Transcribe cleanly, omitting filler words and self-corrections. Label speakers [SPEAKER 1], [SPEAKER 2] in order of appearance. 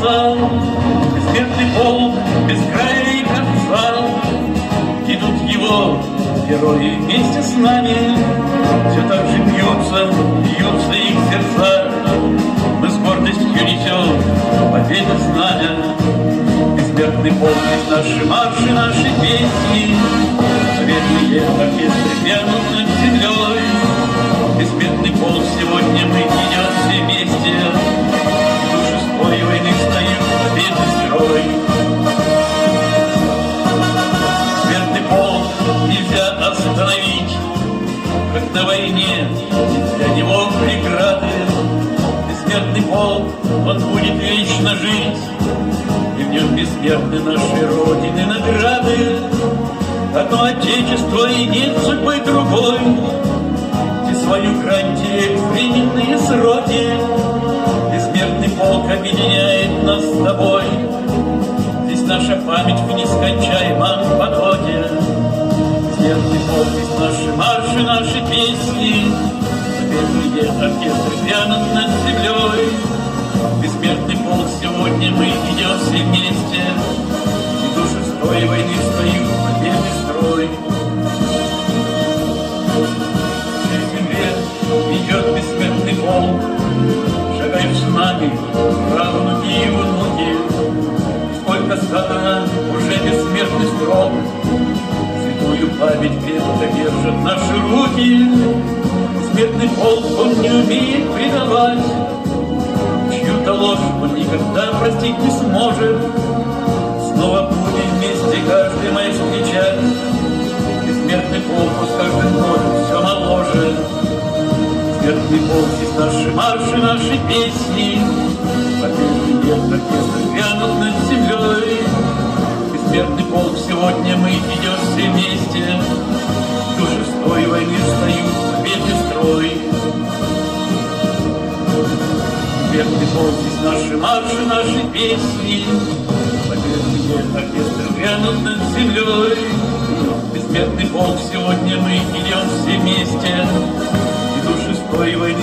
[SPEAKER 1] конца, бессмертный полк без края и конца. Идут его герои вместе с нами, все так же бьются их сердца. Мы с гордостью несем победы знамя. Бессмертный полк есть наши марши, наши песни. Победные оркестры вянут над землей. Бессмертный полк сегодня мы идем все вместе. Души спой войны встают в победный строй. Бессмертный полк нельзя остановить, как на войне для него преграды. Бессмертный полк, он будет вечно жить, и в нем бессмертны нашей Родины награды. Одно отечество и нет судьбы другой, и свою грань теряют временные сроки. Бессмертный полк объединяет нас с тобой. Здесь наша память в нескончаемом потоке. Бессмертный полк, здесь наши марши, наши песни. Победные оркестры грянут над землей. Бессмертный полк, сегодня мы идем все вместе, и души с той войны встают в победный строй. Через земле идет бессмертный полк, шагают с нами правнуки и внуки. Сколько сказано уже бессмертный строк, святую память крепко держат наши руки. Бессмертный полк, он не умеет предавать, чью-то ложь он никогда простить не сможет. Снова будем вместе, каждый моя встречать. Бессмертный полк с каждым годом все моложе. Бессмертный полк, здесь наши марши, наши песни. Победные оркестры грянут над землей. Бессмертный полк, сегодня мы идем все вместе. Души с той войны встают в победный строй. Бессмертный полк, здесь наши марши, наши песни. Победные оркестры грянут над землей. Бессмертный полк, сегодня мы идем все вместе, и души с той войны